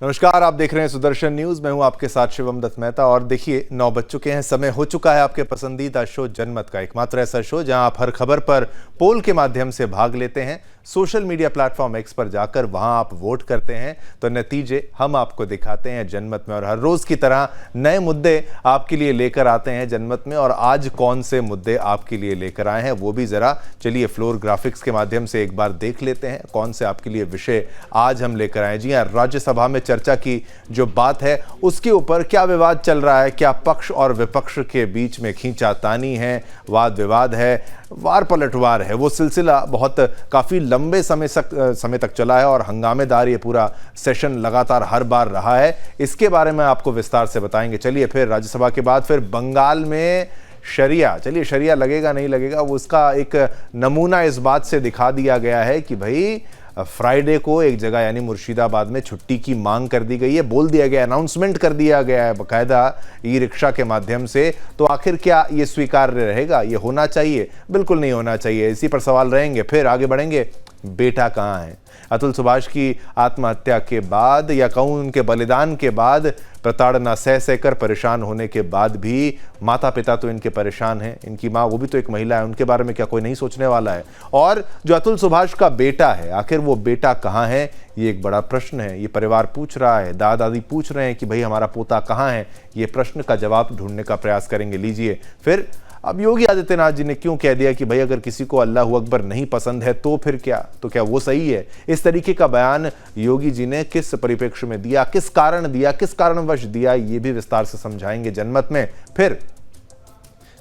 नमस्कार, आप देख रहे हैं सुदर्शन न्यूज। मैं हूं आपके साथ शिवम दत्त मेहता। और देखिए 9 बज चुके हैं, समय हो चुका है आपके पसंदीदा शो जनमत का, एकमात्र ऐसा शो जहां आप हर खबर पर पोल के माध्यम से भाग लेते हैं। सोशल मीडिया प्लेटफॉर्म एक्स पर जाकर वहां आप वोट करते हैं तो नतीजे हम आपको दिखाते हैं जनमत में। और हर रोज की तरह नए मुद्दे आपके लिए लेकर आते हैं जनमत में। और आज कौन से मुद्दे आपके लिए लेकर आए हैं वो भी जरा चलिए फ्लोर ग्राफिक्स के माध्यम से एक बार देख लेते हैं कौन से आपके लिए विषय आज हम लेकर आए। जी हाँ, राज्यसभा में चर्चा की जो बात है उसके ऊपर क्या विवाद चल रहा है, क्या पक्ष और विपक्ष के बीच में खींचातानी है, वाद विवाद है, वार पलटवार है, वो सिलसिला बहुत काफी लंबे समय तक चला है और हंगामेदार ये पूरा सेशन लगातार हर बार रहा है। इसके बारे में आपको विस्तार से बताएंगे। चलिए फिर राज्यसभा के बाद फिर बंगाल में शरिया, चलिए शरिया लगेगा नहीं लगेगा वो उसका एक नमूना इस बात से दिखा दिया गया है कि भाई फ्राइडे को एक जगह यानी मुर्शिदाबाद में छुट्टी की मांग कर दी गई है, बोल दिया गया, अनाउंसमेंट कर दिया गया है बाकायदा ई रिक्शा के माध्यम से। तो आखिर क्या ये स्वीकार्य रहेगा? ये होना चाहिए? बिल्कुल नहीं होना चाहिए। इसी पर सवाल रहेंगे। फिर आगे बढ़ेंगे। बेटा कहाँ है? अतुल सुभाष की आत्महत्या के बाद या कहूँ उनके बलिदान के बाद, प्रताड़ना सह सहकर परेशान होने के बाद भी माता पिता तो इनके परेशान हैं। इनकी माँ, वो भी तो एक महिला है, उनके बारे में क्या कोई नहीं सोचने वाला है? और जो अतुल सुभाष का बेटा है, आखिर वो बेटा कहाँ है? ये एक बड़ा प्रश्न है। ये परिवार पूछ रहा है, दादा दादी पूछ रहे हैं कि भाई हमारा पोता कहाँ है। ये प्रश्न का जवाब ढूंढने का प्रयास करेंगे। लीजिए फिर अब योगी आदित्यनाथ जी ने क्यों कह दिया कि भाई अगर किसी को अल्लाह अकबर नहीं पसंद है तो फिर क्या, तो क्या वो सही है? इस तरीके का बयान योगी जी ने किस परिप्रेक्ष्य में दिया, किस कारण दिया, किस कारणवश दिया, ये भी विस्तार से समझाएंगे जनमत में। फिर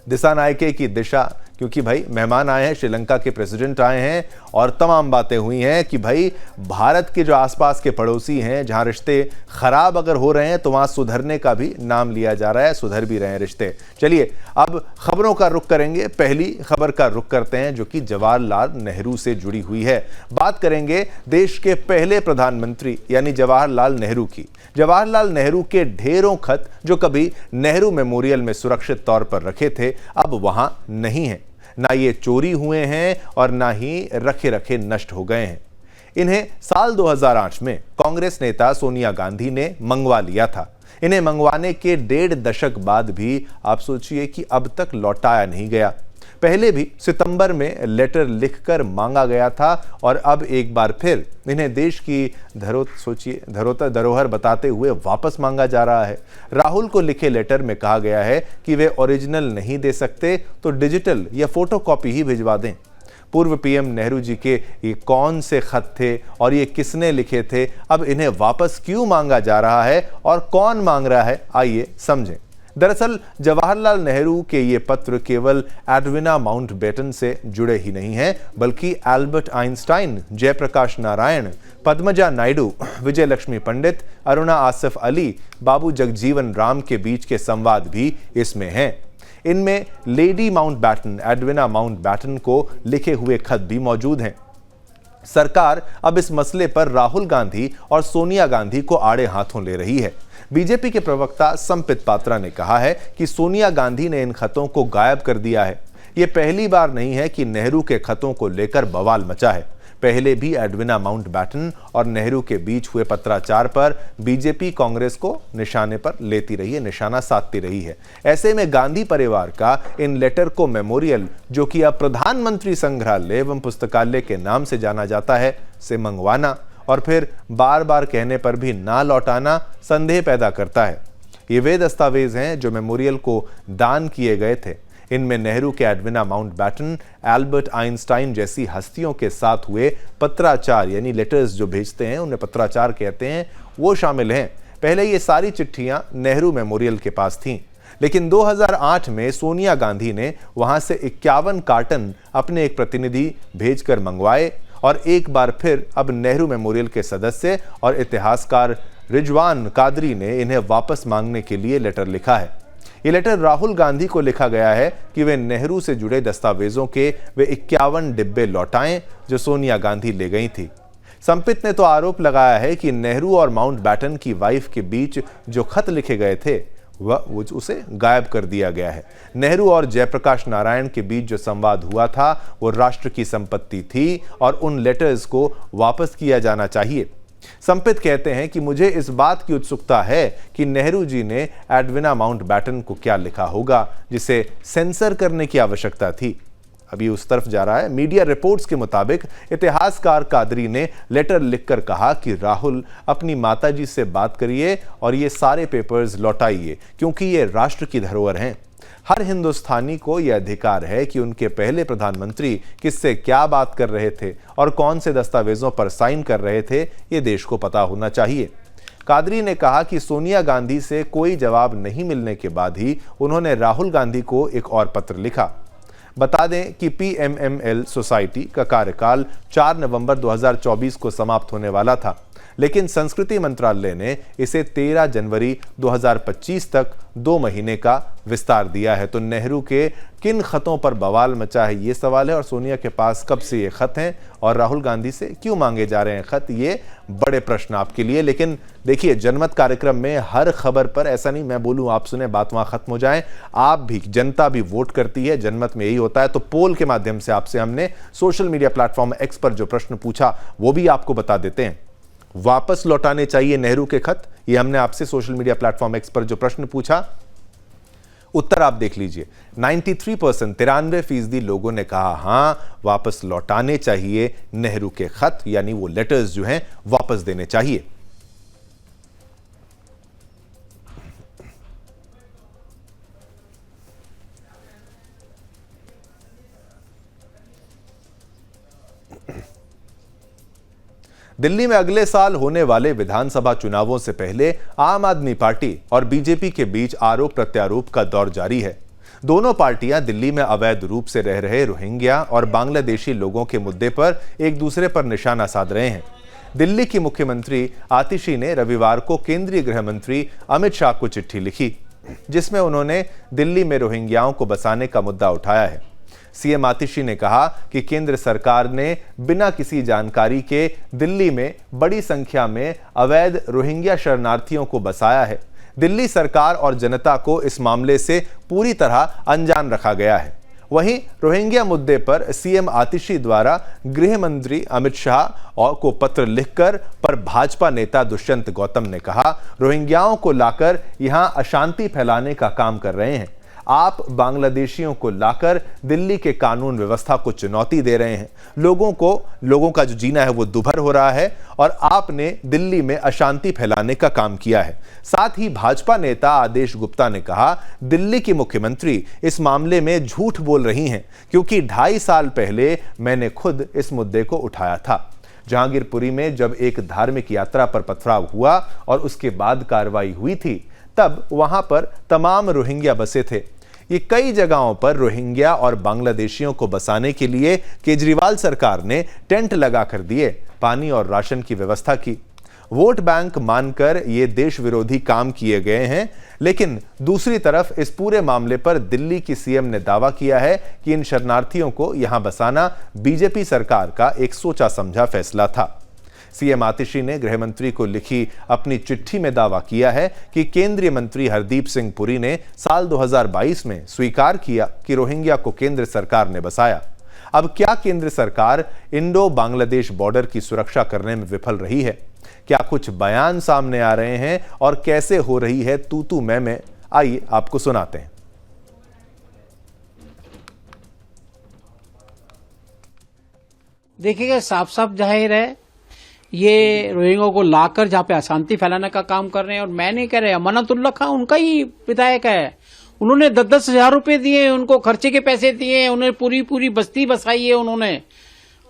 दिशा नायके की दिशा, क्योंकि भाई मेहमान आए हैं, श्रीलंका के प्रेसिडेंट आए हैं और तमाम बातें हुई हैं कि भाई भारत के जो आसपास के पड़ोसी हैं, जहां रिश्ते खराब अगर हो रहे हैं तो वहां सुधरने का भी नाम लिया जा रहा है, सुधर भी रहे हैं रिश्ते। चलिए अब खबरों का रुख करेंगे। पहली खबर का रुख करते हैं जो कि जवाहरलाल नेहरू से जुड़ी हुई है। बात करेंगे देश के पहले प्रधानमंत्री यानी जवाहरलाल नेहरू की। जवाहरलाल नेहरू के ढेरों खत जो कभी नेहरू मेमोरियल में सुरक्षित तौर पर रखे थे, अब वहां नहीं है। ना ये चोरी हुए हैं और ना ही रखे रखे नष्ट हो गए हैं। इन्हें साल 2008 में कांग्रेस नेता सोनिया गांधी ने मंगवा लिया था। इन्हें मंगवाने के 1.5 दशक बाद भी आप सोचिए कि अब तक लौटाया नहीं गया। पहले भी सितंबर में लेटर लिखकर मांगा गया था और अब एक बार फिर इन्हें देश की धरोहर बताते हुए वापस मांगा जा रहा है। राहुल को लिखे लेटर में कहा गया है कि वे ओरिजिनल नहीं दे सकते तो डिजिटल या फोटोकॉपी ही भिजवा दें। पूर्व पीएम नेहरू जी के ये कौन से खत थे और ये किसने लिखे थे? अब इन्हें वापस क्यों मांगा जा रहा है और कौन मांग रहा है? आइए समझें। दरअसल जवाहरलाल नेहरू के ये पत्र केवल एडविना माउंटबेटन से जुड़े ही नहीं हैं, बल्कि एल्बर्ट आइंस्टाइन, जयप्रकाश नारायण, पद्मजा नायडू, विजय लक्ष्मी पंडित, अरुणा आसिफ अली, बाबू जगजीवन राम के बीच के संवाद भी इसमें हैं। इनमें लेडी माउंटबेटन, एडविना माउंटबेटन को लिखे हुए खत भी मौजूद हैं। सरकार अब इस मसले पर राहुल गांधी और सोनिया गांधी को आड़े हाथों ले रही है। बीजेपी के प्रवक्ता संबित पात्रा ने कहा है कि सोनिया गांधी ने इन खतों को गायब कर दिया है। यह पहली बार नहीं है कि नेहरू के खतों को लेकर बवाल मचा है। पहले भी एडविना माउंटबेटन और नेहरू के बीच हुए पत्राचार पर बीजेपी कांग्रेस को निशाने पर लेती रही है, निशाना साधती रही है। ऐसे में गांधी परिवार का इन लेटर को मेमोरियल, जो कि अब प्रधानमंत्री संग्रहालय एवं पुस्तकालय के नाम से जाना जाता है, से मंगवाना और फिर बार बार कहने पर भी ना लौटाना संदेह पैदा करता है। ये वे दस्तावेज हैं जो मेमोरियल को दान किए गए थे। इनमें नेहरू के एडविना माउंटबेटन, एल्बर्ट आइंस्टाइन जैसी हस्तियों के साथ हुए पत्राचार यानी लेटर्स जो भेजते हैं उन्हें पत्राचार कहते हैं, वो शामिल हैं। पहले ये सारी चिट्ठियां नेहरू मेमोरियल के पास थीं, लेकिन 2008 में सोनिया गांधी ने वहां से 51 कार्टन अपने एक प्रतिनिधि भेजकर मंगवाए और एक बार फिर अब नेहरू मेमोरियल के सदस्य और इतिहासकार रिजवान कादरी ने इन्हें वापस मांगने के लिए लेटर लिखा है। ये लेटर राहुल गांधी को लिखा गया है कि वे नेहरू से जुड़े दस्तावेजों के वे 51 डिब्बे लौटाएं जो सोनिया गांधी ले गई थी। संबित ने तो आरोप लगाया है कि नेहरू और माउंटबेटन की वाइफ के बीच जो खत लिखे गए थे वह उसे गायब कर दिया गया है। नेहरू और जयप्रकाश नारायण के बीच जो संवाद हुआ था वो राष्ट्र की संपत्ति थी और उन लेटर्स को वापस किया जाना चाहिए। संपित कहते हैं कि मुझे इस बात की उत्सुकता है कि नेहरू जी ने एडविना माउंटबैटन को क्या लिखा होगा जिसे सेंसर करने की आवश्यकता थी। अभी उस तरफ जा रहा है। मीडिया रिपोर्ट्स के मुताबिक इतिहासकार कादरी ने लेटर लिखकर कहा कि राहुल अपनी माताजी से बात करिए और ये सारे पेपर्स लौटाइए क्योंकि ये राष्ट्र की धरोहर हैं। हर हिंदुस्तानी को यह अधिकार है कि उनके पहले प्रधानमंत्री किससे क्या बात कर रहे थे और कौन से दस्तावेजों पर साइन कर रहे थे, ये देश को पता होना चाहिए। कादरी ने कहा कि सोनिया गांधी से कोई जवाब नहीं मिलने के बाद ही उन्होंने राहुल गांधी को एक और पत्र लिखा। बता दें कि PMML सोसाइटी का कार्यकाल 4 नवंबर 2024 को समाप्त होने वाला था, लेकिन संस्कृति मंत्रालय ने इसे 13 जनवरी 2025 तक 2 महीने का विस्तार दिया है। तो नेहरू के किन खतों पर बवाल मचा है, ये सवाल है। और सोनिया के पास कब से ये खत हैं और राहुल गांधी से क्यों मांगे जा रहे हैं खत, ये बड़े प्रश्न आपके लिए। लेकिन देखिए, जनमत कार्यक्रम में हर खबर पर ऐसा नहीं मैं बोलूं आप सुने बात वहां खत्म हो जाए। आप भी, जनता भी वोट करती है, जनमत में यही होता है। तो पोल के माध्यम से आपसे हमने सोशल मीडिया प्लेटफॉर्म एक्स पर जो प्रश्न पूछा वो भी आपको बता देते हैं। वापस लौटाने चाहिए नेहरू के खत, ये हमने आपसे सोशल मीडिया प्लेटफॉर्म एक्स पर जो प्रश्न पूछा, उत्तर आप देख लीजिए। 93% 93% लोगों ने कहा हां, वापस लौटाने चाहिए नेहरू के खत, यानी वो लेटर्स जो हैं वापस देने चाहिए। दिल्ली में अगले साल होने वाले विधानसभा चुनावों से पहले आम आदमी पार्टी और बीजेपी के बीच आरोप प्रत्यारोप का दौर जारी है। दोनों पार्टियां दिल्ली में अवैध रूप से रह रहे रोहिंग्या और बांग्लादेशी लोगों के मुद्दे पर एक दूसरे पर निशाना साध रहे हैं। दिल्ली की मुख्यमंत्री आतिशी ने रविवार को केंद्रीय गृह मंत्री अमित शाह को चिट्ठी लिखी, जिसमें उन्होंने दिल्ली में रोहिंग्याओं को बसाने का मुद्दा उठाया है। सीएम आतिशी ने कहा कि केंद्र सरकार ने बिना किसी जानकारी के दिल्ली में बड़ी संख्या में अवैध रोहिंग्या शरणार्थियों को बसाया है। दिल्ली सरकार और जनता को इस मामले से पूरी तरह अनजान रखा गया है। वहीं रोहिंग्या मुद्दे पर सीएम आतिशी द्वारा गृह मंत्री अमित शाह और को पत्र लिखकर पर भाजपा नेता दुष्यंत गौतम ने कहा, रोहिंग्याओं को लाकर यहां अशांति फैलाने का काम कर रहे हैं। आप बांग्लादेशियों को लाकर दिल्ली के कानून व्यवस्था को चुनौती दे रहे हैं। लोगों का जो जीना है वो दुभर हो रहा है और आपने दिल्ली में अशांति फैलाने का काम किया है। साथ ही भाजपा नेता आदेश गुप्ता ने कहा, दिल्ली की मुख्यमंत्री इस मामले में झूठ बोल रही हैं क्योंकि 2.5 साल पहले मैंने खुद इस मुद्दे को उठाया था। जहांगीरपुरी में जब एक धार्मिक यात्रा पर पथराव हुआ और उसके बाद कार्रवाई हुई थी, तब वहां पर तमाम रोहिंग्या बसे थे। ये कई जगहों पर रोहिंग्या और बांग्लादेशियों को बसाने के लिए केजरीवाल सरकार ने टेंट लगाकर दिए, पानी और राशन की व्यवस्था की। वोट बैंक मानकर ये देश विरोधी काम किए गए हैं। लेकिन दूसरी तरफ इस पूरे मामले पर दिल्ली की सीएम ने दावा किया है कि इन शरणार्थियों को यहां बसाना बीजेपी सरकार का एक सोचा समझा फैसला था। सीएम आतिशी ने गृह मंत्री को लिखी अपनी चिट्ठी में दावा किया है कि केंद्रीय मंत्री हरदीप सिंह पुरी ने साल 2022 में स्वीकार किया कि रोहिंग्या को केंद्र सरकार ने बसाया। अब क्या केंद्र सरकार इंडो बांग्लादेश बॉर्डर की सुरक्षा करने में विफल रही है? क्या कुछ बयान सामने आ रहे हैं और कैसे हो रही है तू मैं? आइए आपको सुनाते हैं। देखिएगा, साफ साफ जाहिर है ये रोहिंग्या को लाकर जहां पे अशांति फैलाने का काम कर रहे हैं। और मैं नहीं कह रहे, अमानतुल्लाह खां उनका ही विधायक है। उन्होंने 10-10 हजार रुपए दिए, उनको खर्चे के पैसे दिए, उन्हें पूरी बस्ती बसाई है उन्होंने।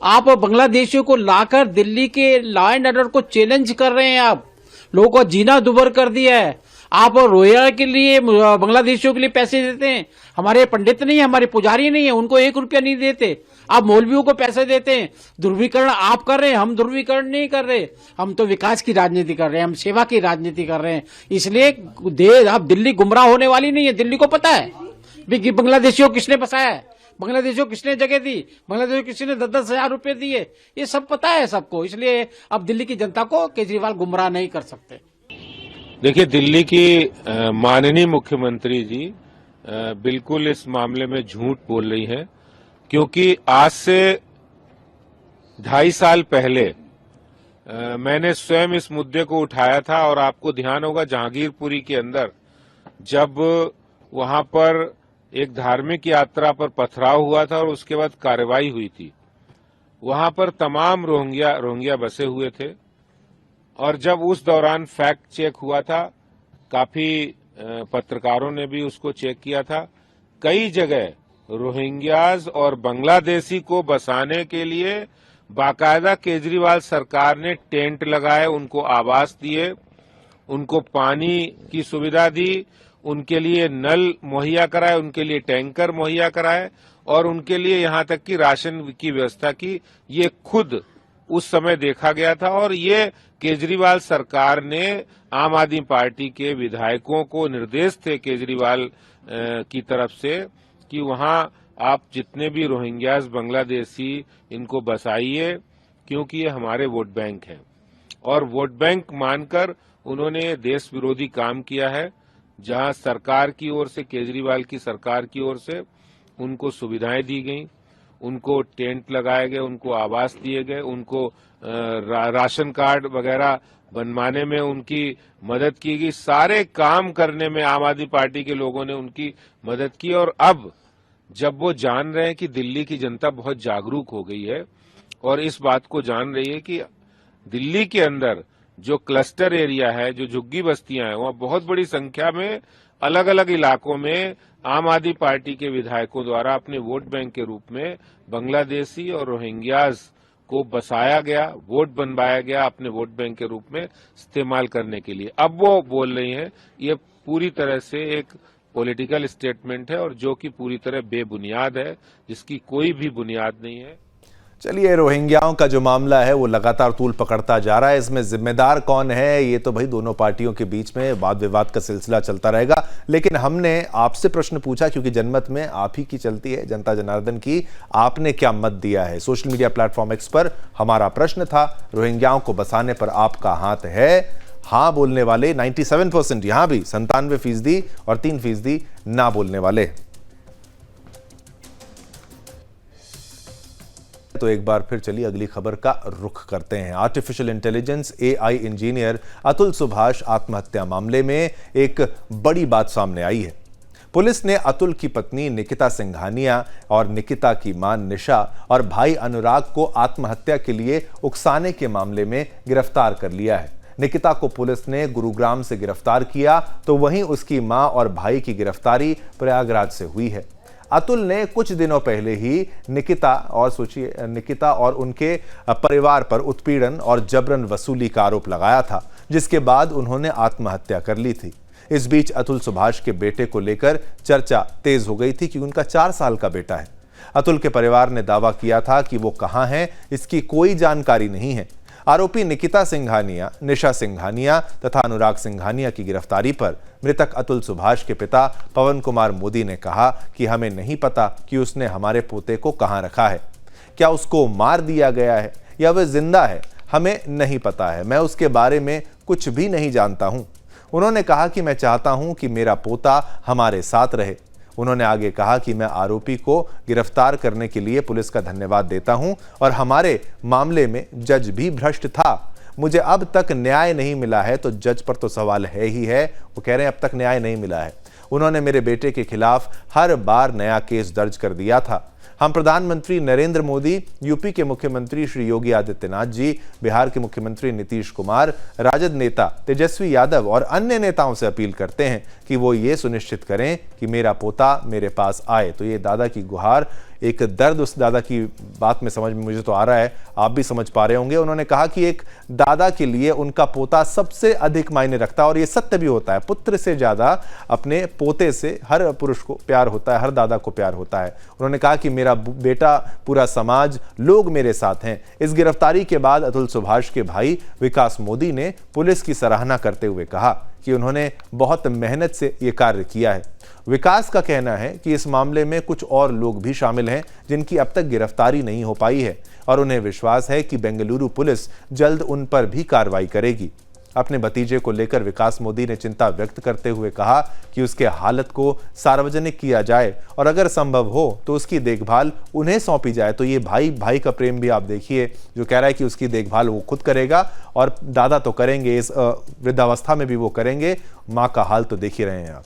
आप बांग्लादेशियों को लाकर दिल्ली के लॉ एंड ऑर्डर को चैलेंज कर रहे हैं। आप लोगों का जीना दुभर कर दिया है। आप रोहिंग्या के लिए, बांग्लादेशियों के लिए पैसे देते हैं। हमारे पंडित नहीं है, हमारे पुजारी नहीं है, उनको 1 रुपया नहीं देते। आप मौलवियों को पैसे देते हैं। ध्रुवीकरण आप कर रहे हैं, हम ध्रुवीकरण नहीं कर रहे। हम तो विकास की राजनीति कर रहे हैं, हम सेवा की राजनीति कर रहे हैं। इसलिए अब दिल्ली गुमराह होने वाली नहीं है। दिल्ली को पता है कि बांग्लादेशियों को किसने बसाया है, बांग्लादेशियों को किसने जगह दी, बांग्लादेशियों को किसने 10-10 हजार रुपए दिए, ये सब पता है सबको। इसलिए अब दिल्ली की जनता को केजरीवाल गुमराह नहीं कर सकते। देखिए, दिल्ली की माननीय मुख्यमंत्री जी बिल्कुल इस मामले में झूठ बोल रही हैं, क्योंकि आज से 2.5 साल पहले मैंने स्वयं इस मुद्दे को उठाया था और आपको ध्यान होगा जहांगीरपुरी के अंदर जब वहां पर एक धार्मिक यात्रा पर पथराव हुआ था और उसके बाद कार्रवाई हुई थी, वहां पर तमाम रोहिंग्या बसे हुए थे और जब उस दौरान फैक्ट चेक हुआ था, काफी पत्रकारों ने भी उसको चेक किया था, कई जगह रोहिंग्याज और बांग्लादेशी को बसाने के लिए बाकायदा केजरीवाल सरकार ने टेंट लगाए, उनको आवास दिए, उनको पानी की सुविधा दी, उनके लिए नल मुहैया कराए, उनके लिए टैंकर मुहैया कराए और उनके लिए यहां तक कि राशन की व्यवस्था की। ये खुद उस समय देखा गया था और ये केजरीवाल सरकार ने आम आदमी पार्टी के विधायकों को निर्देश थे केजरीवाल की तरफ से कि वहां आप जितने भी रोहिंग्याज बांग्लादेशी इनको बसाइए, क्योंकि ये हमारे वोट बैंक हैं। और वोट बैंक मानकर उन्होंने देश विरोधी काम किया है, जहां सरकार की ओर से, केजरीवाल की सरकार की ओर से उनको सुविधाएं दी गई, उनको टेंट लगाए गए, उनको आवास दिए गए, उनको राशन कार्ड वगैरह बनवाने में उनकी मदद की गई, सारे काम करने में आम आदमी पार्टी के लोगों ने उनकी मदद की। और अब जब वो जान रहे हैं कि दिल्ली की जनता बहुत जागरूक हो गई है और इस बात को जान रही है कि दिल्ली के अंदर जो क्लस्टर एरिया है, जो झुग्गी बस्तियां हैं, वहां बहुत बड़ी संख्या में अलग अलग इलाकों में आम आदमी पार्टी के विधायकों द्वारा अपने वोट बैंक के रूप में बांग्लादेशी और रोहिंग्याज को बसाया गया, वोट बनवाया गया अपने वोट बैंक के रूप में इस्तेमाल करने के लिए। अब वो बोल रही हैं, ये पूरी तरह से एक पॉलिटिकल स्टेटमेंट है और जो कि पूरी तरह बेबुनियाद है, जिसकी कोई भी बुनियाद नहीं है। चलिए, रोहिंग्याओं का जो मामला है वो लगातार तूल पकड़ता जा रहा है। इसमें जिम्मेदार कौन है, ये तो भाई दोनों पार्टियों के बीच में वाद विवाद का सिलसिला चलता रहेगा। लेकिन हमने आपसे प्रश्न पूछा क्योंकि जनमत में आप ही की चलती है, जनता जनार्दन की। आपने क्या मत दिया है? सोशल मीडिया प्लेटफॉर्म एक्स पर हमारा प्रश्न था, रोहिंग्याओं को बसाने पर आपका हाथ है? हाँ बोलने वाले 97%, यहां भी 97% और 3% ना बोलने वाले। तो एक बार फिर चलिए अगली खबर का रुख करते हैं। Artificial intelligence AI engineer Atul Subhash आत्महत्या मामले में एक बड़ी बात सामने आई है। पुलिस ने अतुल की पत्नी निकिता सिंघानिया और निकिता की मां निशा और भाई अनुराग को आत्महत्या के लिए उकसाने के मामले में गिरफ्तार कर लिया है। निकिता को पुलिस ने गुरुग्राम से गिरफ्तार किया, तो वहीं उसकी मां और भाई की गिरफ्तारी प्रयागराज से हुई है। अतुल ने कुछ दिनों पहले ही निकिता और उनके परिवार पर उत्पीड़न और जबरन वसूली का आरोप लगाया था, जिसके बाद उन्होंने आत्महत्या कर ली थी। इस बीच अतुल सुभाष के बेटे को लेकर चर्चा तेज हो गई थी क्योंकि उनका 4 साल का बेटा है। अतुल के परिवार ने दावा किया था कि वो कहां है इसकी कोई जानकारी नहीं है। आरोपी निकिता सिंघानिया, निशा सिंघानिया तथा अनुराग सिंघानिया की गिरफ्तारी पर मृतक अतुल सुभाष के पिता पवन कुमार मोदी ने कहा कि हमें नहीं पता कि उसने हमारे पोते को कहां रखा है। क्या उसको मार दिया गया है या वह जिंदा है, हमें नहीं पता है। मैं उसके बारे में कुछ भी नहीं जानता हूं। उन्होंने कहा कि मैं चाहता हूं कि मेरा पोता हमारे साथ रहे। उन्होंने आगे कहा कि मैं आरोपी को गिरफ्तार करने के लिए पुलिस का धन्यवाद देता हूं और हमारे मामले में जज भी भ्रष्ट था। मुझे अब तक न्याय नहीं मिला है, तो जज पर तो सवाल है ही है। वो कह रहे हैं अब तक न्याय नहीं मिला है। उन्होंने मेरे बेटे के खिलाफ हर बार नया केस दर्ज कर दिया था। हम प्रधानमंत्री नरेंद्र मोदी, यूपी के मुख्यमंत्री श्री योगी आदित्यनाथ जी, बिहार के मुख्यमंत्री नीतीश कुमार, राजद नेता तेजस्वी यादव और अन्य नेताओं से अपील करते हैं कि वो ये सुनिश्चित करें कि मेरा पोता मेरे पास आए। तो ये दादा की गुहार, एक दर्द उस दादा की बात में समझ में मुझे तो आ रहा है, आप भी समझ पा रहे होंगे। उन्होंने कहा कि एक दादा के लिए उनका पोता सबसे अधिक मायने रखता है और ये सत्य भी होता है। पुत्र से ज्यादा अपने पोते से हर पुरुष को प्यार होता है, हर दादा को प्यार होता है। उन्होंने कहा कि मेरा बेटा, पूरा समाज, लोग मेरे साथ हैं। इस गिरफ्तारी के बाद अतुल सुभाष के भाई विकास मोदी ने पुलिस की सराहना करते हुए कहा कि उन्होंने बहुत मेहनत से ये कार्य किया है। विकास का कहना है कि इस मामले में कुछ और लोग भी शामिल हैं जिनकी अब तक गिरफ्तारी नहीं हो पाई है और उन्हें विश्वास है कि बेंगलुरु पुलिस जल्द उन पर भी कार्रवाई करेगी। अपने भतीजे को लेकर विकास मोदी ने चिंता व्यक्त करते हुए कहा कि उसके हालत को सार्वजनिक किया जाए और अगर संभव हो तो उसकी देखभाल उन्हें सौंपी जाए। तो ये भाई भाई का प्रेम भी आप देखिए, जो कह रहा है कि उसकी देखभाल वो खुद करेगा और दादा तो करेंगे, इस वृद्धावस्था में भी वो करेंगे। मां का हाल तो देख ही रहे हैं आप।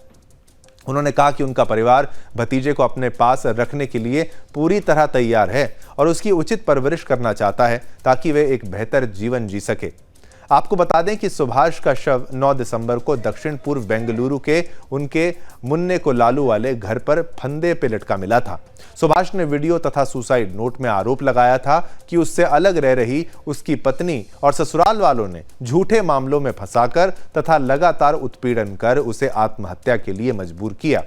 उन्होंने कहा कि उनका परिवार भतीजे को अपने पास रखने के लिए पूरी तरह तैयार है और उसकी उचित परवरिश करना चाहता है ताकि वे एक बेहतर जीवन जी सके। आपको बता दें कि सुभाष का शव 9 दिसंबर को दक्षिण पूर्व बेंगलुरु के उनके मुन्ने को लालू वाले घर पर फंदे पे लटका मिला था। सुभाष ने वीडियो तथा सुसाइड नोट में आरोप लगाया था कि उससे अलग रह रही उसकी पत्नी और ससुराल वालों ने झूठे मामलों में फंसाकर तथा लगातार उत्पीड़न कर उसे आत्महत्या के लिए मजबूर किया।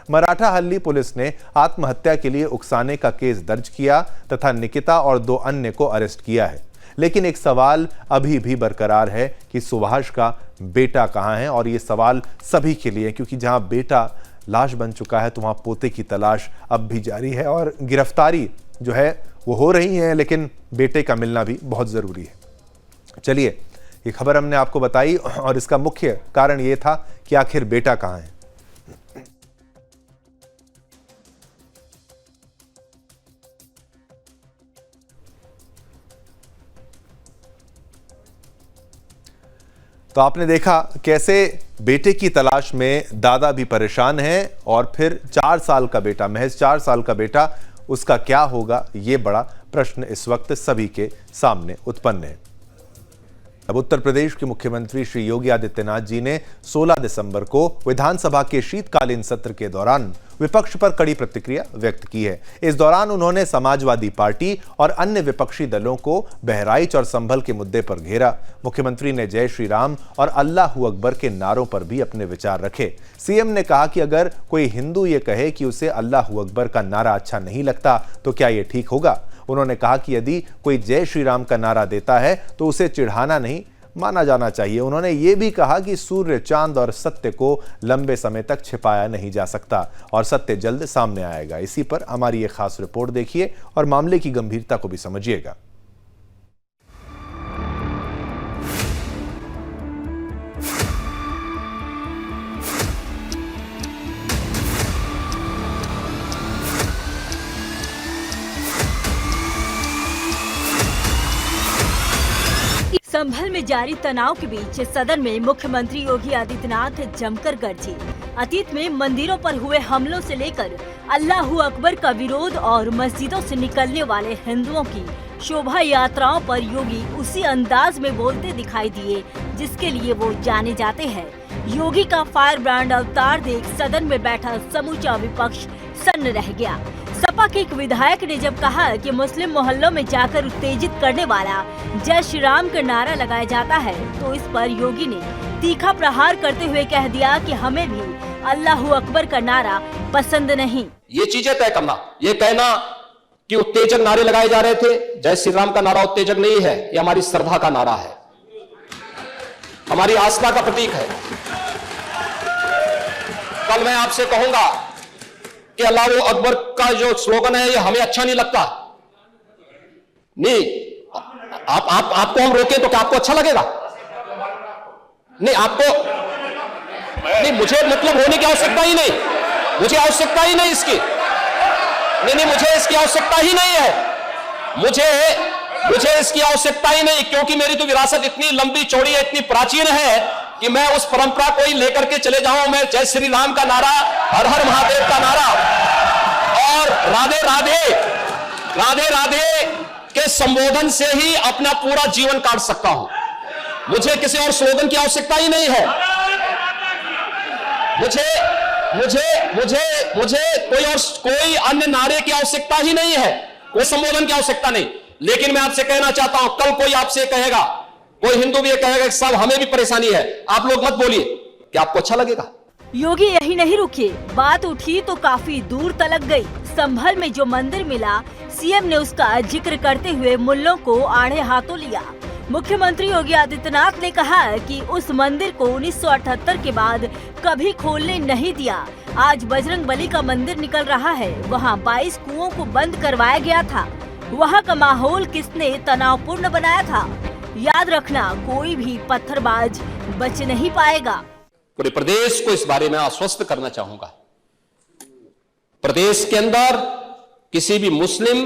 मराठा हल्ली पुलिस ने आत्महत्या के लिए उकसाने का केस दर्ज किया तथा निकिता और 2 अन्य को अरेस्ट किया है। लेकिन एक सवाल अभी भी बरकरार है कि सुभाष का बेटा कहां है, और ये सवाल सभी के लिए, क्योंकि जहां बेटा लाश बन चुका है तो वहां पोते की तलाश अब भी जारी है और गिरफ्तारी जो है वो हो रही है, लेकिन बेटे का मिलना भी बहुत जरूरी है। चलिए, ये खबर हमने आपको बताई और इसका मुख्य कारण ये था कि आखिर बेटा कहां है। तो आपने देखा कैसे बेटे की तलाश में दादा भी परेशान है और फिर 4 साल का बेटा, महज 4 साल का बेटा, उसका क्या होगा, ये बड़ा प्रश्न इस वक्त सभी के सामने उत्पन्न है। अब उत्तर प्रदेश के मुख्यमंत्री श्री योगी आदित्यनाथ जी ने 16 दिसंबर को विधानसभा के शीतकालीन सत्र के दौरान विपक्ष पर कड़ी प्रतिक्रिया व्यक्त की है। इस दौरान उन्होंने समाजवादी पार्टी और अन्य विपक्षी दलों को बहराइच और संभल के मुद्दे पर घेरा। मुख्यमंत्री ने जय श्री राम और अल्लाहू अकबर के नारों पर भी अपने विचार रखे। सीएम ने कहा कि अगर कोई हिंदू ये कहे कि उसे अल्लाहू अकबर का नारा अच्छा नहीं लगता तो क्या ये ठीक होगा। उन्होंने कहा कि यदि कोई जय श्री राम का नारा देता है तो उसे चिढ़ाना नहीं माना जाना चाहिए। उन्होंने ये भी कहा कि सूर्य, चांद और सत्य को लंबे समय तक छिपाया नहीं जा सकता और सत्य जल्द सामने आएगा। इसी पर हमारी ये खास रिपोर्ट देखिए और मामले की गंभीरता को भी समझिएगा। संभल में जारी तनाव के बीच सदन में मुख्यमंत्री योगी आदित्यनाथ जमकर गरजे। अतीत में मंदिरों पर हुए हमलों से लेकर अल्लाहू अकबर का विरोध और मस्जिदों से निकलने वाले हिंदुओं की शोभा यात्राओं पर योगी उसी अंदाज में बोलते दिखाई दिए जिसके लिए वो जाने जाते हैं। योगी का फायर ब्रांड अवतार देख सदन में बैठा समूचा विपक्ष सन्न रह गया। सपा के एक विधायक ने जब कहा कि मुस्लिम मोहल्लों में जाकर उत्तेजित करने वाला जय श्री राम का नारा लगाया जाता है, तो इस पर योगी ने तीखा प्रहार करते हुए कह दिया कि हमें भी अल्लाहू अकबर का नारा पसंद नहीं। ये चीजें तय करना, ये कहना कि उत्तेजक नारे लगाए जा रहे थे, जय श्री राम का नारा उत्तेजक नहीं है, ये हमारी श्रद्धा का नारा है, हमारी आस्था का प्रतीक है। कल मैं आपसे कहूंगा कि अल्लाहू अकबर का जो स्लोगन है ये हमें अच्छा नहीं लगता, नहीं आपको हम रोकें तो क्या आपको अच्छा लगेगा? नहीं, आपको नहीं, मुझे मतलब होने की आवश्यकता ही नहीं, मुझे आवश्यकता ही नहीं इसकी, नहीं, मुझे इसकी आवश्यकता ही नहीं है, मुझे इसकी आवश्यकता ही नहीं, क्योंकि मेरी तो विरासत इतनी लंबी चौड़ी है, इतनी प्राचीन है कि मैं उस परंपरा को ही लेकर के चले जाऊं। मैं जय श्री राम का नारा, हर हर महादेव का नारा और राधे राधे राधे राधे के संबोधन से ही अपना पूरा जीवन काट सकता हूं। मुझे किसी और स्लोगन की आवश्यकता ही नहीं है, मुझे कोई अन्य नारे की आवश्यकता ही नहीं है, कोई संबोधन की आवश्यकता नहीं। लेकिन मैं आपसे कहना चाहता हूं, कल कोई आपसे कहेगा, कोई हिंदू भी कहेगा कि साहब हमें भी परेशानी है, आप लोग मत बोलिए, क्या आपको अच्छा लगेगा? योगी यही नहीं रुके, बात उठी तो काफी दूर तलक गई। संभल में जो मंदिर मिला, सीएम ने उसका जिक्र करते हुए मुल्लों को आड़े हाथों लिया। मुख्यमंत्री योगी आदित्यनाथ ने कहा कि उस मंदिर को 1978 के बाद कभी खोलने नहीं दिया। आज बजरंगबली का मंदिर निकल रहा है, वहाँ 22 कुओं को बंद करवाया गया था। वहाँ का माहौल किसने तनावपूर्ण बनाया था? याद रखना, कोई भी पत्थरबाज बच नहीं पाएगा। पूरे प्रदेश को इस बारे में आश्वस्त करना चाहूंगा, प्रदेश के अंदर किसी भी मुस्लिम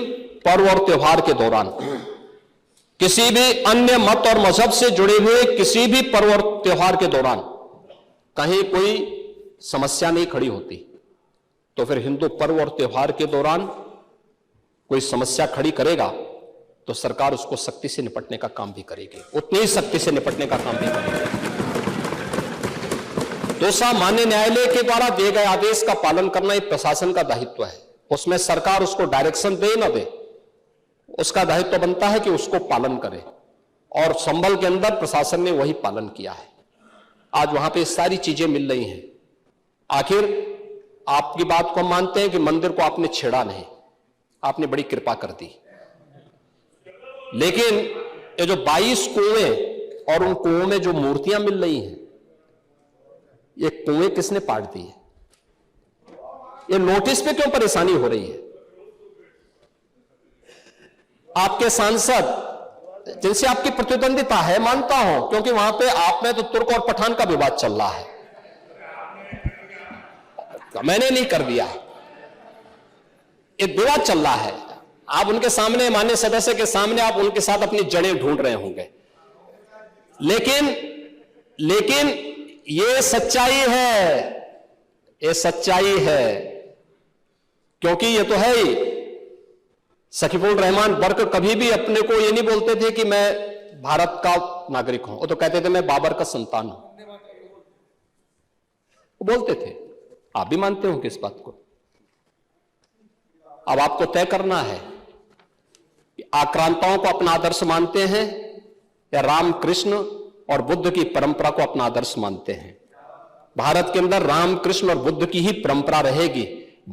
पर्व और त्योहार के दौरान, किसी भी अन्य मत और मजहब से जुड़े हुए किसी भी पर्व और त्योहार के दौरान कहीं कोई समस्या नहीं खड़ी होती, तो फिर हिंदू पर्व और त्योहार के दौरान कोई समस्या खड़ी करेगा तो सरकार उसको सख्ती से निपटने का काम भी करेगी, उतनी ही सख्ती से निपटने का काम भी करेगी। दूसरा, माननीय न्यायालय के द्वारा दिए गए आदेश का पालन करना एक प्रशासन का दायित्व है। उसमें सरकार उसको डायरेक्शन दे न दे, उसका दायित्व बनता है कि उसको पालन करे, और संभल के अंदर प्रशासन ने वही पालन किया है। आज वहां पे सारी चीजें मिल रही हैं। आखिर आपकी बात को हम मानते हैं कि मंदिर को आपने छेड़ा नहीं, आपने बड़ी कृपा कर दी, लेकिन ये जो 22 कुएं और उन कुओं में जो मूर्तियां मिल रही हैं, ये कुएं किसने पाट दी है? ये नोटिस पे क्यों परेशानी हो रही है? आपके सांसद जिनसे आपकी प्रतिद्वंदिता है, मानता हूं, क्योंकि वहां पे आप में तो तुर्क और पठान का विवाद चल रहा है, मैंने नहीं कर दिया, ये विवाद चल रहा है। आप उनके सामने, माननीय सदस्य के सामने, आप उनके साथ अपनी जड़ें ढूंढ रहे होंगे, लेकिन ये सच्चाई है, ये सच्चाई है, क्योंकि ये तो है ही। सकीफुल रहमान बर्क कभी भी अपने को ये नहीं बोलते थे कि मैं भारत का नागरिक हूं, वो तो कहते थे मैं बाबर का संतान हूं, वो बोलते थे। आप भी मानते हो किस बात को? अब आपको तय करना है कि आक्रांताओं को अपना आदर्श मानते हैं या राम कृष्ण और बुद्ध की परंपरा को अपना आदर्श मानते हैं। भारत के अंदर राम कृष्ण और बुद्ध की ही परंपरा रहेगी,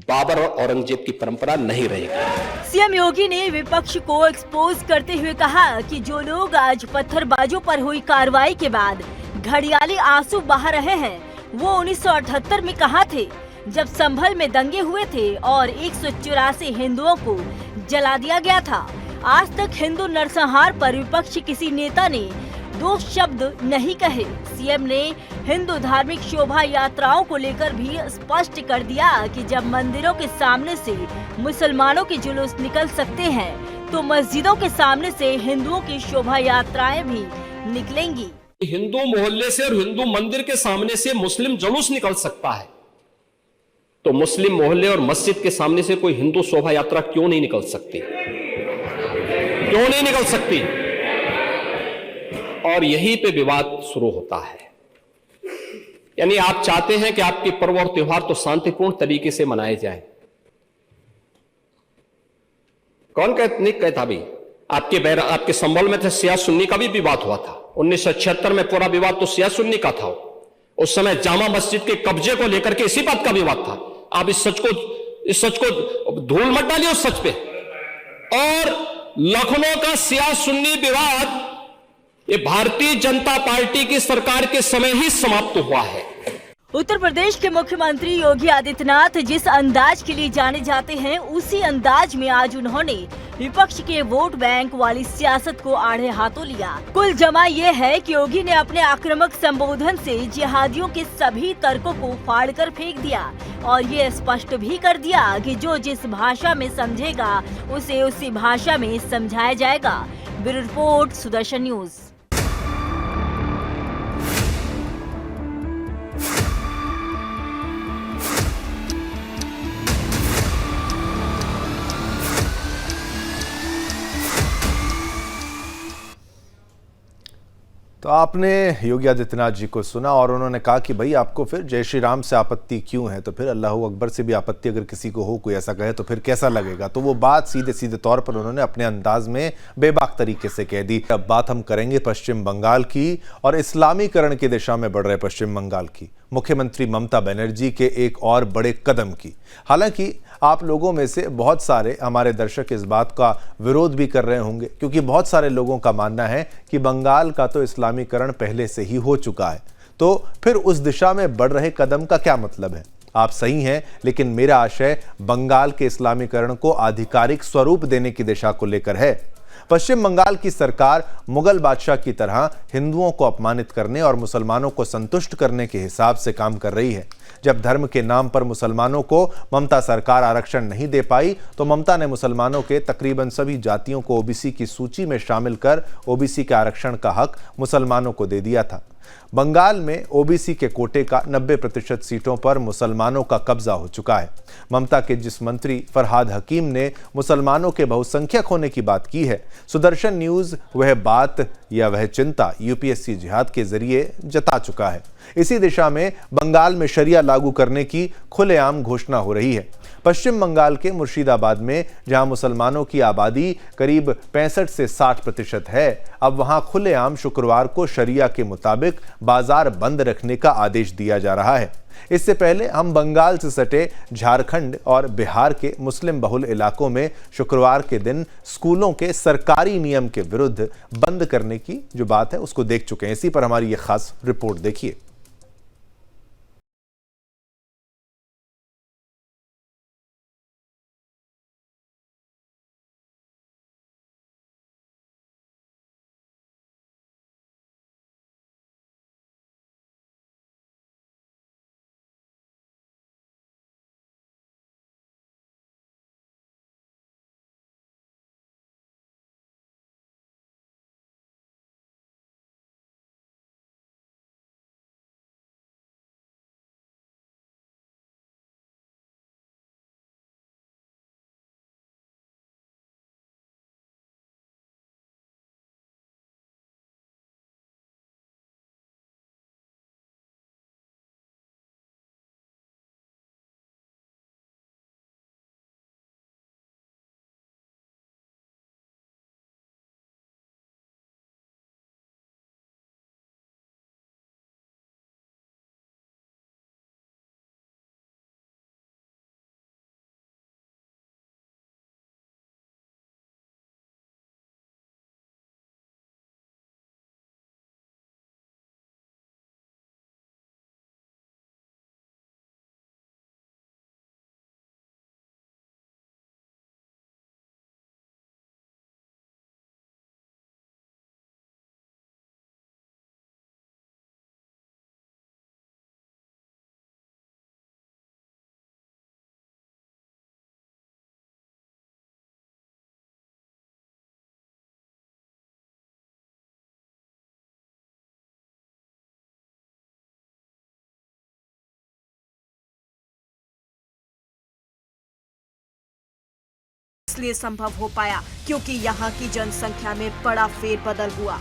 बाबर और औरंगजेब की परंपरा नहीं रहेगी। सीएम योगी ने विपक्ष को एक्सपोज करते हुए कहा कि जो लोग आज पत्थरबाजों पर हुई कार्रवाई के बाद घड़ियाली आंसू बहा रहे हैं, वो 1978 में कहाँ थे, जब संभल में दंगे हुए थे और 184 हिंदुओं को जला दिया गया था। आज तक हिंदू नरसंहार पर विपक्ष किसी नेता ने दो शब्द नहीं कहे। सीएम ने हिंदू धार्मिक शोभा यात्राओं को लेकर भी स्पष्ट कर दिया कि जब मंदिरों के सामने से मुसलमानों के जुलूस निकल सकते हैं, तो मस्जिदों के सामने से हिंदुओं की शोभा यात्राएं भी निकलेंगी। हिंदू मोहल्ले से और हिंदू मंदिर के सामने से मुस्लिम जुलूस निकल सकता है, तो मुस्लिम मोहल्ले और मस्जिद के सामने से कोई हिंदू शोभा यात्रा क्यों नहीं निकल सकती? क्यों नहीं निकल सकती? और यहीं पे विवाद शुरू होता है। यानी आप चाहते हैं कि आपके पर्व और त्योहार तो शांतिपूर्ण तरीके से मनाए जाएं। कौन नहीं कहता भी? आपके संभल में तो शिया सुन्नी का भी विवाद हुआ था। 1976 में पूरा विवाद तो शिया सुन्नी का था। उस समय जामा मस्जिद के कब्जे को लेकर के इसी बात का विवाद था। आप इस सच को धूल मत डालिए उस सच पे। और लखनऊ का शिया सुन्नी विवाद ये भारतीय जनता पार्टी की सरकार के समय ही समाप्त हुआ है। उत्तर प्रदेश के मुख्यमंत्री योगी आदित्यनाथ जिस अंदाज के लिए जाने जाते हैं, उसी अंदाज में आज उन्होंने विपक्ष के वोट बैंक वाली सियासत को आड़े हाथों लिया। कुल जमा ये है कि योगी ने अपने आक्रामक संबोधन से जिहादियों के सभी तर्कों को फाड़कर फेंक दिया और ये स्पष्ट भी कर दिया कि जो जिस भाषा में समझेगा उसे उसी भाषा में समझाया जाएगा। Bureau report, Sudarshan news. तो आपने योगी आदित्यनाथ जी को सुना और उन्होंने कहा कि भाई आपको फिर जय श्री राम से आपत्ति क्यों है, तो फिर अल्लाह अकबर से भी आपत्ति अगर किसी को हो, कोई ऐसा कहे तो फिर कैसा लगेगा। तो वो बात सीधे सीधे तौर पर उन्होंने अपने अंदाज में बेबाक तरीके से कह दी। अब बात हम करेंगे पश्चिम बंगाल की और इस्लामीकरण की दिशा में बढ़ रहे पश्चिम बंगाल की, मुख्यमंत्री ममता बनर्जी के एक और बड़े कदम की। हालांकि आप लोगों में से बहुत सारे हमारे दर्शक इस बात का विरोध भी कर रहे होंगे, क्योंकि बहुत सारे लोगों का मानना है कि बंगाल का तो इस्लामीकरण पहले से ही हो चुका है, तो फिर उस दिशा में बढ़ रहे कदम का क्या मतलब है। आप सही हैं, लेकिन मेरा आशय बंगाल के इस्लामीकरण को आधिकारिक स्वरूप देने की दिशा को लेकर है। पश्चिम बंगाल की सरकार मुगल बादशाह की तरह हिंदुओं को अपमानित करने और मुसलमानों को संतुष्ट करने के हिसाब से काम कर रही है। जब धर्म के नाम पर मुसलमानों को ममता सरकार आरक्षण नहीं दे पाई, तो ममता ने मुसलमानों के तकरीबन सभी जातियों को ओबीसी की सूची में शामिल कर ओबीसी के आरक्षण का हक मुसलमानों को दे दिया था। बंगाल में ओबीसी के कोटे का 90% सीटों पर मुसलमानों का कब्जा हो चुका है। ममता के जिस मंत्री फरहाद हकीम ने मुसलमानों के बहुसंख्यक होने की बात की है, सुदर्शन न्यूज वह बात या वह चिंता यूपीएससी जिहाद के जरिए जता चुका है। इसी दिशा में बंगाल में शरिया लागू करने की खुलेआम घोषणा हो रही है। पश्चिम बंगाल के मुर्शिदाबाद में जहां मुसलमानों की आबादी करीब 65 से 60% है, अब वहां खुलेआम शुक्रवार को शरिया के मुताबिक बाजार बंद रखने का आदेश दिया जा रहा है। इससे पहले हम बंगाल से सटे झारखंड और बिहार के मुस्लिम बहुल इलाकों में शुक्रवार के दिन स्कूलों के सरकारी नियम के विरुद्ध बंद करने की जो बात है उसको देख चुके हैं। इसी पर हमारी ये खास रिपोर्ट देखिए। इसलिए संभव हो पाया क्योंकि यहाँ की जनसंख्या में बड़ा फेरबदल हुआ।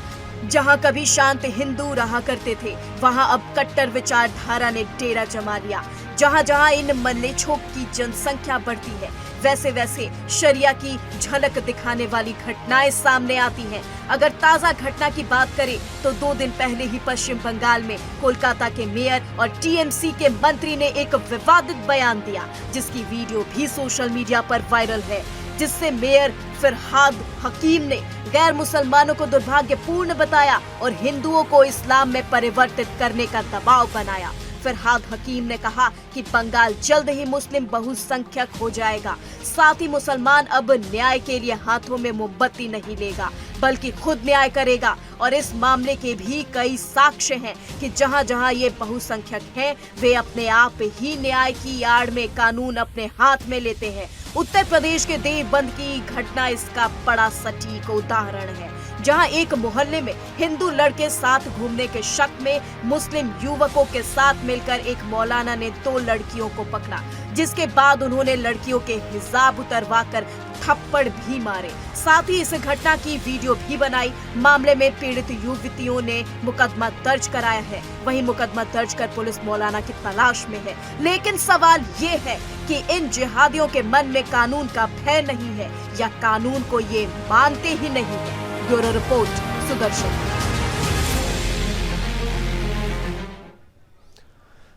जहाँ कभी शांत हिंदू रहा करते थे, वहाँ अब कट्टर विचारधारा ने डेरा जमा लिया। जहाँ जहाँ इन मल्लेछों की जनसंख्या बढ़ती है, वैसे वैसे शरिया की झलक दिखाने वाली घटनाएं सामने आती हैं। अगर ताजा घटना की बात करें तो 2 दिन पहले ही पश्चिम बंगाल में कोलकाता के मेयर और टीएमसी के मंत्री ने एक विवादित बयान दिया, जिसकी वीडियो भी सोशल मीडिया पर वायरल है, जिससे मेयर फरहाद हकीम ने गैर मुसलमानों को दुर्भाग्यपूर्ण बताया और हिंदुओं को इस्लाम में परिवर्तित करने का दबाव बनाया। फरहाद हकीम ने कहा कि बंगाल जल्द ही मुस्लिम बहुसंख्यक हो जाएगा। साथ ही मुसलमान अब न्याय के लिए हाथों में मोमबत्ती नहीं लेगा, बल्कि खुद न्याय करेगा। और इस मामले के भी कई साक्ष्य हैं कि जहां जहां ये बहुसंख्यक हैं, वे अपने आप ही न्याय की आड़ में कानून अपने हाथ में लेते हैं। उत्तर प्रदेश के देवबंद की घटना इसका बड़ा सटीक उदाहरण है, जहां एक मोहल्ले में हिंदू लड़के साथ घूमने के शक में मुस्लिम युवकों के साथ मिलकर एक मौलाना ने 2 लड़कियों को पकड़ा, जिसके बाद उन्होंने लड़कियों के हिजाब उतरवाकर थप्पड़ भी मारे। साथ ही इस घटना की वीडियो भी बनाई। मामले में पीड़ित युवतियों ने मुकदमा दर्ज कराया है। वहीं मुकदमा दर्ज कर पुलिस मौलाना की तलाश में है। लेकिन सवाल ये है कि इन जिहादियों के मन में कानून का भय नहीं है या कानून को ये मानते ही नहीं है। Bureau report, Sudarshan.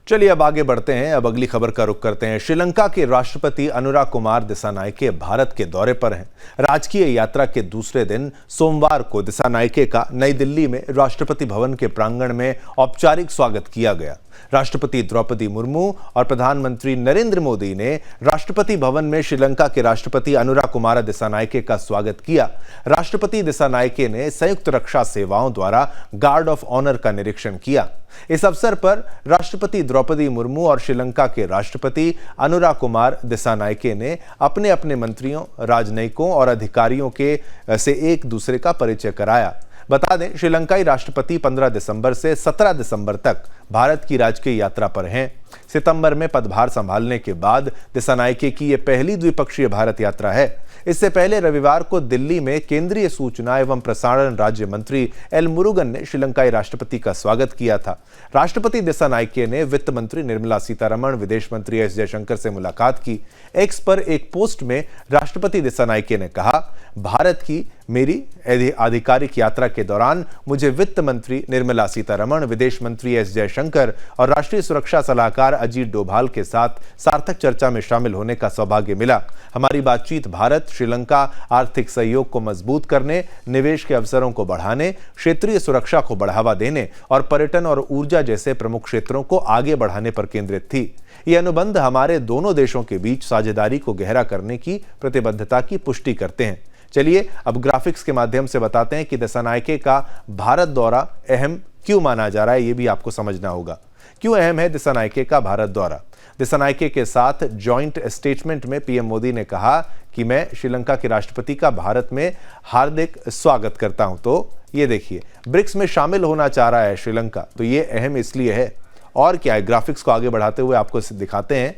चलिए अब आगे बढ़ते हैं। अब अगली खबर का रुख करते हैं। श्रीलंका के राष्ट्रपति अनुरा कुमार दिसानायके भारत के दौरे पर हैं। राजकीय यात्रा के दूसरे दिन सोमवार को दिसानायके का नई दिल्ली में राष्ट्रपति भवन के प्रांगण में औपचारिक स्वागत किया गया। राष्ट्रपति द्रौपदी मुर्मू और प्रधानमंत्री नरेंद्र मोदी ने राष्ट्रपति भवन में श्रीलंका के राष्ट्रपति अनुराकुमार दिसानायके का स्वागत किया। राष्ट्रपति दिसानायके ने संयुक्त रक्षा सेवाओं द्वारा गार्ड ऑफ ऑनर का निरीक्षण किया। इस अवसर पर राष्ट्रपति द्रौपदी मुर्मू और श्रीलंका के राष्ट्रपति अनुराकुमार दिसानायके ने अपने अपने मंत्रियों, राजनयिकों और अधिकारियों के से एक दूसरे का परिचय कराया। बता दें, श्रीलंकाई राष्ट्रपति 15 दिसंबर से 17 दिसंबर तक भारत की राजकीय यात्रा पर हैं। सितंबर में पदभार संभालने के बाद दिसानायके की यह पहली द्विपक्षीय भारत यात्रा है। इससे पहले रविवार को दिल्ली में केंद्रीय सूचना एवं प्रसारण राज्य मंत्री एल मुरुगन ने श्रीलंकाई राष्ट्रपति का स्वागत किया था। राष्ट्रपति दिसानायके ने वित्त मंत्री निर्मला सीतारमण, विदेश मंत्री एस जयशंकर से मुलाकात की। एक्स पर एक पोस्ट में राष्ट्रपति दिसानायके ने कहा, भारत की मेरी आधिकारिक यात्रा के दौरान मुझे वित्त मंत्री निर्मला सीतारमण, विदेश मंत्री एस जयशंकर और राष्ट्रीय सुरक्षा सलाहकार अजीत डोभाल के साथ सार्थक चर्चा में शामिल होने का सौभाग्य मिला। हमारी बातचीत भारत श्रीलंका आर्थिक सहयोग को मजबूत करने, निवेश के अवसरों को बढ़ाने, क्षेत्रीय सुरक्षा को बढ़ावा देने और पर्यटन और ऊर्जा जैसे प्रमुख क्षेत्रों को आगे बढ़ाने पर केंद्रित थी। ये अनुबंध हमारे दोनों देशों के बीच साझेदारी को गहरा करने की प्रतिबद्धता की पुष्टि करते हैं। चलिए अब ग्राफिक्स के माध्यम से बताते हैं कि दिसानायके का भारत दौरा अहम क्यों माना जा रहा है। ये भी आपको समझना होगा क्यों अहम है दिसानायके का भारत दौरा। दिसानायके के साथ जॉइंट स्टेटमेंट में पीएम मोदी ने कहा कि मैं श्रीलंका के राष्ट्रपति का भारत में हार्दिक स्वागत करता हूं। तो ये देखिए, ब्रिक्स में शामिल होना चाह रहा है श्रीलंका, तो ये अहम इसलिए है। और क्या है, ग्राफिक्स को आगे बढ़ाते हुए आपको दिखाते हैं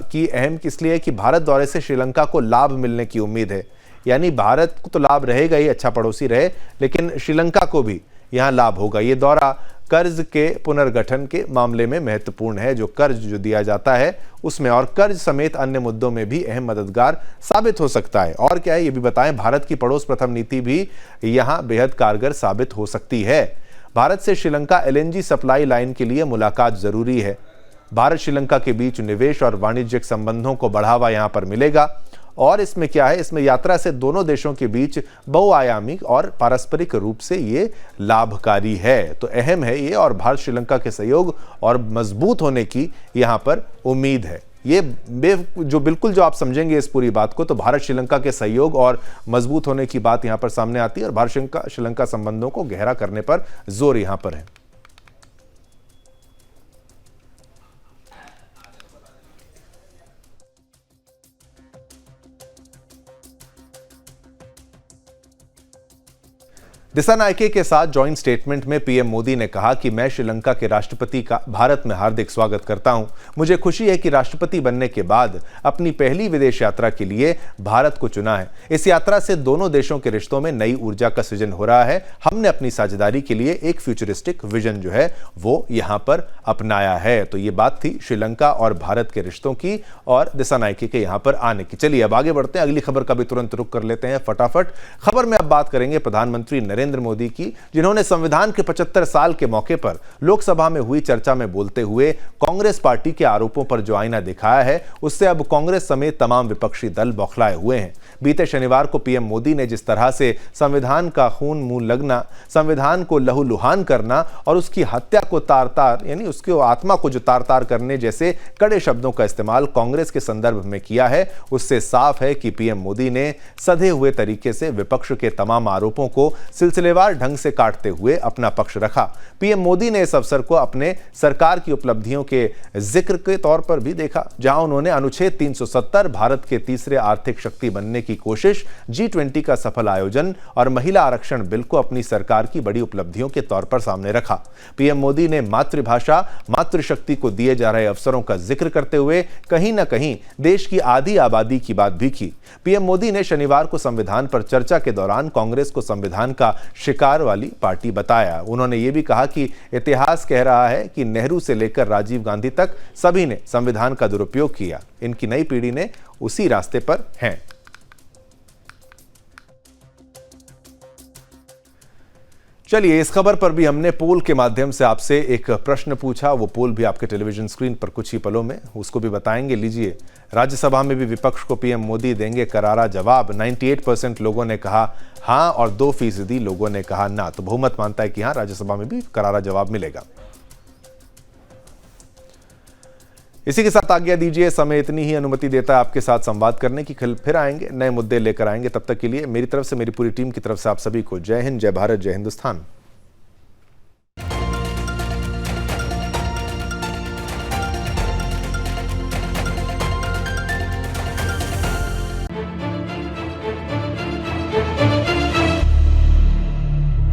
कि अहम किस लिए है कि भारत दौरे से श्रीलंका को लाभ मिलने की उम्मीद है। यानी भारत को तो लाभ रहेगा ही, अच्छा पड़ोसी रहे, लेकिन श्रीलंका को भी यहां लाभ होगा। ये दौरा कर्ज के पुनर्गठन के मामले में महत्वपूर्ण है। जो कर्ज जो दिया जाता है उसमें और कर्ज समेत अन्य मुद्दों में भी अहम मददगार साबित हो सकता है। और क्या है ये भी बताएं, भारत की पड़ोस प्रथम नीति भी यहां बेहद कारगर साबित हो सकती है। भारत से श्रीलंका एलएनजी सप्लाई लाइन के लिए मुलाकात जरूरी है। भारत श्रीलंका के बीच निवेश और वाणिज्यिक संबंधों को बढ़ावा यहां पर मिलेगा। और इसमें क्या है, इसमें यात्रा से दोनों देशों के बीच बहुआयामी और पारस्परिक रूप से ये लाभकारी है। तो अहम है ये, और भारत श्रीलंका के सहयोग और मजबूत होने की यहाँ पर उम्मीद है। ये बिल्कुल आप समझेंगे इस पूरी बात को, तो भारत श्रीलंका के सहयोग और मजबूत होने की बात यहाँ पर सामने आती है और भारत श्रीलंका संबंधों को गहरा करने पर जोर यहाँ पर है। दिसानायके के साथ जॉइंट स्टेटमेंट में पीएम मोदी ने कहा कि मैं श्रीलंका के राष्ट्रपति का भारत में हार्दिक स्वागत करता हूं। मुझे खुशी है कि राष्ट्रपति बनने के बाद अपनी पहली विदेश यात्रा के लिए भारत को चुना है। इस यात्रा से दोनों देशों के रिश्तों में नई ऊर्जा का सृजन हो रहा है। हमने अपनी साझेदारी के लिए एक फ्यूचरिस्टिक विजन जो है वो यहां पर अपनाया है। तो ये बात थी श्रीलंका और भारत के रिश्तों की और दिसानायके के यहां पर आने की। चलिए अब आगे बढ़ते हैं, अगली खबर का भी तुरंत रुख कर लेते हैं फटाफट। खबर में अब बात करेंगे प्रधानमंत्री नरेंद्र मोदी की, जिन्होंने संविधान के 75 साल के मौके पर लोकसभा में हुई चर्चा में बोलते हुए कांग्रेस पार्टी के आरोपों पर जो आईना दिखाया है उससे अब कांग्रेस समेत तमाम विपक्षी दल बौखलाए हुए हैं। बीते शनिवार को पीएम मोदी ने जिस तरह से संविधान का खून मुंह लगना, संविधान को लहूलुहान करना और उसकी हत्या को तार-तार यानी उसकी आत्मा को जो तार-तार करने जैसे कड़े शब्दों का इस्तेमाल कांग्रेस के संदर्भ में किया है, उससे साफ है कि पीएम मोदी ने सधे हुए तरीके से विपक्ष के तमाम आरोपों को सिलसिलेवार ढंग से काटते हुए अपना पक्ष रखा। पीएम मोदी ने इस अवसर को अपने सरकार की उपलब्धियों के जिक्र के तौर पर भी देखा, जहां उन्होंने अनुच्छेद 370, भारत के तीसरे आर्थिक शक्ति बनने की कोशिश, G20 का सफल आयोजन और महिला आरक्षण बिल को अपनी सरकार की बड़ी उपलब्धियों के तौर पर सामने रखा। पीएम मोदी ने मातृभाषा, मातृशक्ति को दिए जा रहे अवसरों का जिक्र करते हुए कहीं न कहीं देश की आधी आबादी की बात भी की। पीएम मोदी ने शनिवार को संविधान पर चर्चा के दौरान कांग्रेस को संविधान का शिकार वाली पार्टी बताया। उन्होंने ये भी कहा कि इतिहास कह रहा है कि नेहरू से लेकर राजीव गांधी तक सभी ने संविधान का दुरुपयोग किया। इनकी नई पीढ़ी ने उसी रास्ते पर है। चलिए, इस खबर पर भी हमने पोल के माध्यम से आपसे एक प्रश्न पूछा। वो पोल भी आपके टेलीविजन स्क्रीन पर कुछ ही पलों में, उसको भी बताएंगे। लीजिए, राज्यसभा में भी विपक्ष को पीएम मोदी देंगे करारा जवाब। 98% लोगों ने कहा हां और 2% लोगों ने कहा ना। तो बहुमत मानता है कि हां, राज्यसभा में भी करारा जवाब मिलेगा। इसी के साथ आज्ञा दीजिए, समय इतनी ही अनुमति देता है आपके साथ संवाद करने की। कल फिर आएंगे, नए मुद्दे लेकर आएंगे। तब तक के लिए मेरी तरफ से, मेरी पूरी टीम की तरफ से आप सभी को जय हिंद, जय भारत, जय हिंदुस्तान।